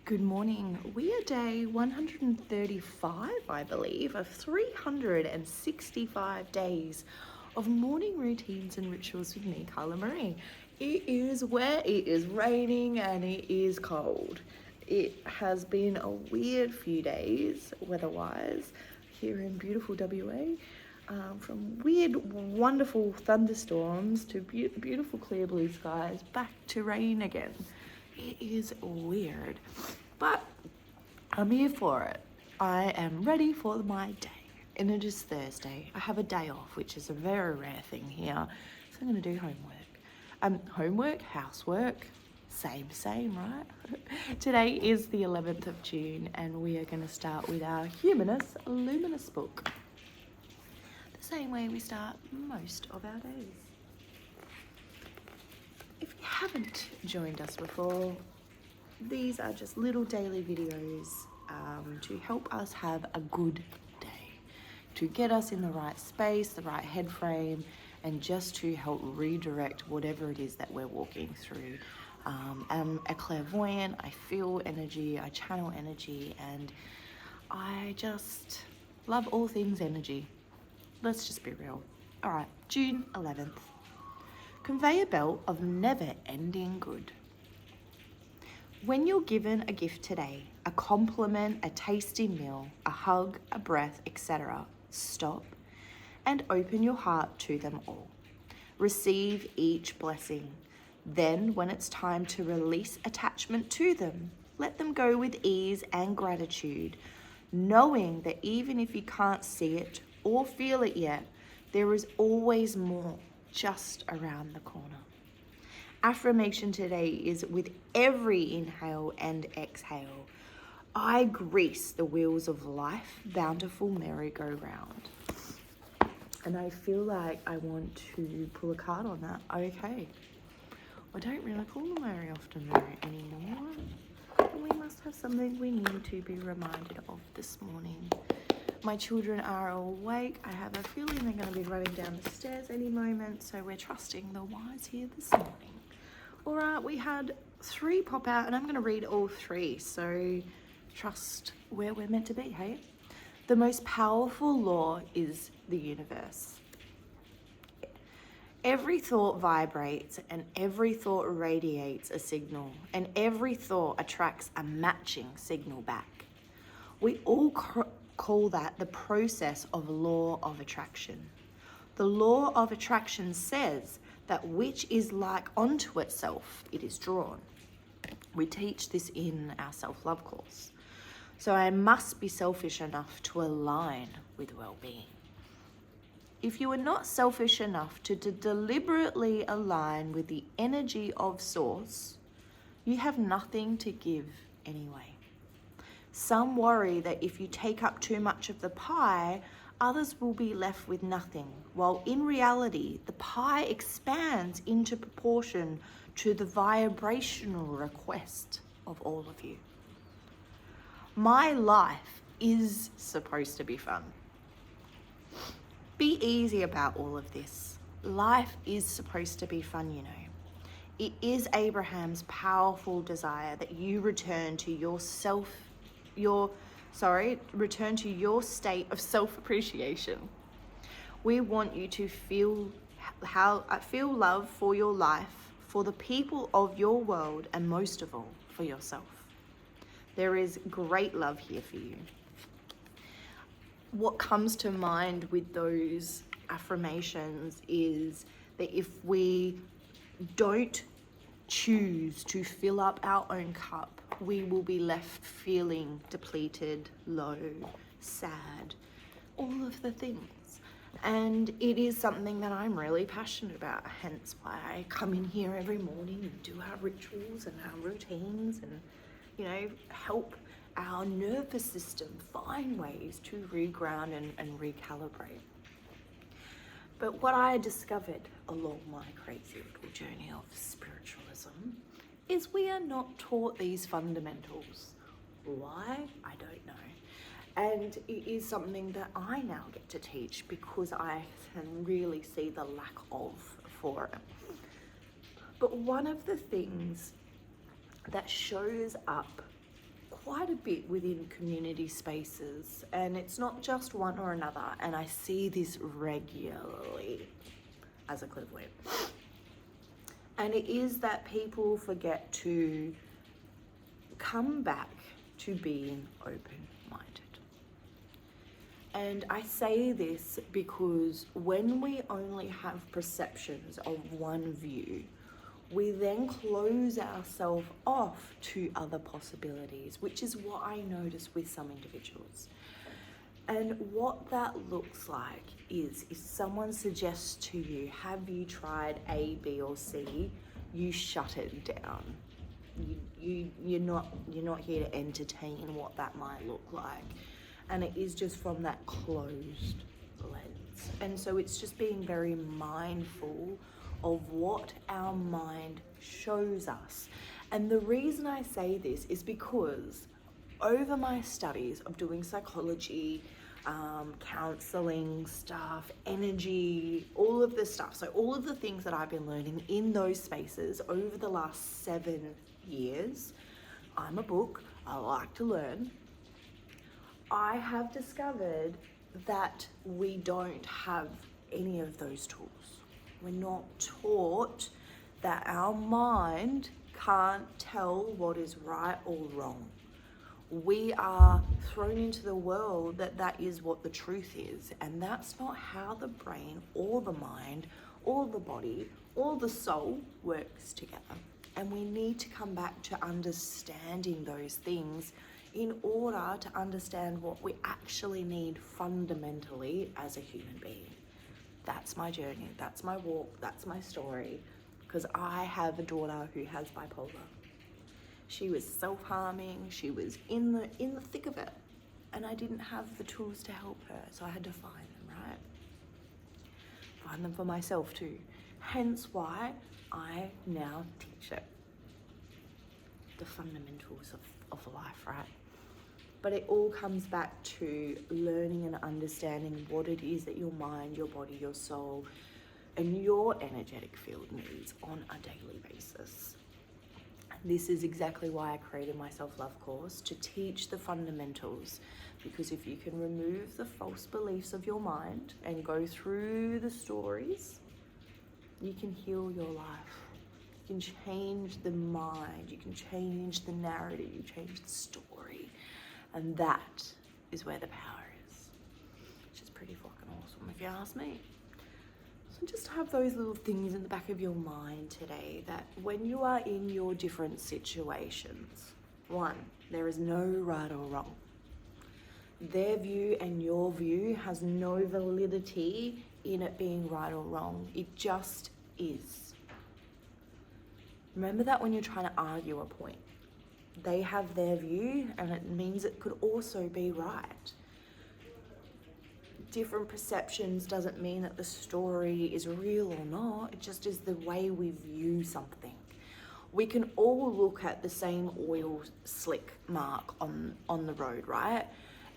Good morning. We are day 135, I believe, of 365 days of morning routines and rituals with me, Karla Maree. It is wet, it is raining, and it is cold. It has been a weird few days, weather-wise, here in beautiful WA. From weird, wonderful thunderstorms to beautiful clear blue skies, back to rain again. It is weird, but I'm here for it. I am ready for my day. And it is Thursday. I have a day off, which is a very rare thing here. So I'm gonna do homework, housework, same, right? Today is the 11th of June and we are gonna start with our Humanus Luminous book. The same way we start most of our days. If you haven't joined us before, these are just little daily videos to help us have a good day, to get us in the right space, the right head frame, and just to help redirect whatever it is that we're walking through. I'm a clairvoyant, I feel energy, I channel energy, and I just love all things energy. Let's just be real. All right, June 11th. Conveyor belt of never-ending good. When you're given a gift today, a compliment, a tasty meal, a hug, a breath, etc., stop and open your heart to them all. Receive each blessing. Then, when it's time to release attachment to them, let them go with ease and gratitude, knowing that even if you can't see it or feel it yet, there is always more just around the corner. Affirmation today is with every inhale and exhale, I grease the wheels of life, bountiful merry-go-round. And I feel like I want to pull a card on that. Okay. I don't really pull them very often anymore. We must have something we need to be reminded of this morning. My children are awake. I have a feeling they're going to be running down the stairs any moment, so we're trusting the wise here this morning. All right, we had 3 pop out, and I'm going to read all 3, so trust where we're meant to be, hey? The most powerful law is the universe. Every thought vibrates, and every thought radiates a signal, and every thought attracts a matching signal back. We all call that the process of law of attraction. The law of attraction says that which is like unto itself, it is drawn. We teach this in our self-love course. So I must be selfish enough to align with well-being. If you are not selfish enough to deliberately align with the energy of source, you have nothing to give anyway. Some worry that if you take up too much of the pie, others will be left with nothing, while in reality, the pie expands into proportion to the vibrational request of all of you. My life is supposed to be fun. Be easy about all of this. Life is supposed to be fun, you know. It is Abraham's powerful desire that you return to your state of self-appreciation. We want you to feel love for your life, for the people of your world, and most of all, for yourself. There is great love here for you. What comes to mind with those affirmations is that if we don't choose to fill up our own cup, we will be left feeling depleted, low, sad, all of the things. And it is something that I'm really passionate about, hence why I come in here every morning and do our rituals and our routines and, help our nervous system find ways to reground and recalibrate. But what I discovered along my crazy little journey of spiritualism is we are not taught these fundamentals. Why? I don't know. And it is something that I now get to teach because I can really see the lack of for it. But one of the things that shows up quite a bit within community spaces, and it's not just one or another, and I see this regularly as a clairvoyant. And it is that people forget to come back to being open-minded. And I say this because when we only have perceptions of one view, we then close ourselves off to other possibilities, which is what I notice with some individuals. And what that looks like is if someone suggests to you, have you tried A, B, or C, you shut it down. You're not here to entertain what that might look like. And it is just from that closed lens. And so it's just being very mindful of what our mind shows us. And the reason I say this is because over my studies of doing psychology, counseling stuff, energy, all of this stuff, so all of the things that I've been learning in those spaces over the last 7 years, I'm a book, I like to learn. I have discovered that we don't have any of those tools. We're not taught that our mind can't tell what is right or wrong. We are thrown into the world that is what the truth is, and that's not how the brain or the mind or the body or the soul works together. And we need to come back to understanding those things in order to understand what we actually need fundamentally as a human being. That's my journey, that's my walk, that's my story, because I have a daughter who has bipolar. She was self-harming, she was in the thick of it, and I didn't have the tools to help her, so I had to find them, right? Find them for myself too. Hence why I now teach it. The fundamentals of life, right? But it all comes back to learning and understanding what it is that your mind, your body, your soul, and your energetic field needs on a daily basis. This is exactly why I created my self-love course, to teach the fundamentals, because if you can remove the false beliefs of your mind and go through the stories, you can heal your life. You can change the mind, you can change the narrative, you change the story. And that is where the power is, which is pretty fucking awesome if you ask me. So just have those little things in the back of your mind today, that when you are in your different situations, one, there is no right or wrong. Their view and your view has no validity in it being right or wrong. It just is. Remember that when you're trying to argue a point. They have their view, and it means it could also be right. Different perceptions doesn't mean that the story is real or not. It just is the way we view something. We can all look at the same oil slick mark on the road, right?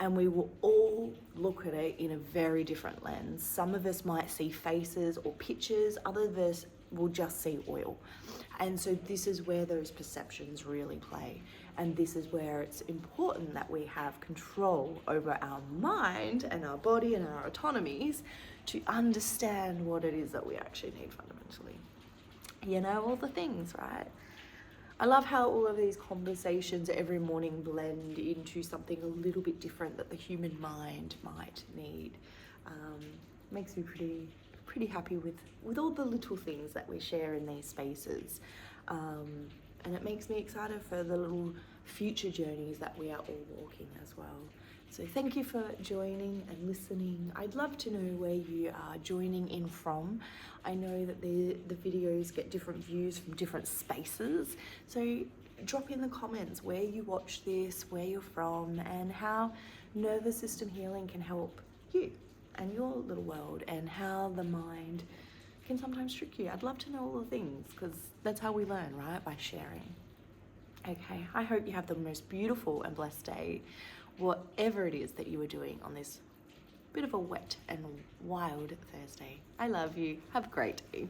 And we will all look at it in a very different lens. Some of us might see faces or pictures, others of us will just see oil. And so this is where those perceptions really play. And this is where it's important that we have control over our mind and our body and our autonomies to understand what it is that we actually need fundamentally. You know, all the things, right? I love how all of these conversations every morning blend into something a little bit different that the human mind might need. Makes me pretty happy with all the little things that we share in these spaces. And it makes me excited for the little future journeys that we are all walking as well. So thank you for joining and listening. I'd love to know where you are joining in from. I know that the videos get different views from different spaces. So drop in the comments where you watch this, where you're from, and how nervous system healing can help you and your little world, and how the mind can sometimes trick you. I'd love to know all the things, because that's how we learn, right? By sharing. Okay, I hope you have the most beautiful and blessed day, whatever it is that you are doing on this bit of a wet and wild Thursday. I love you. Have a great day.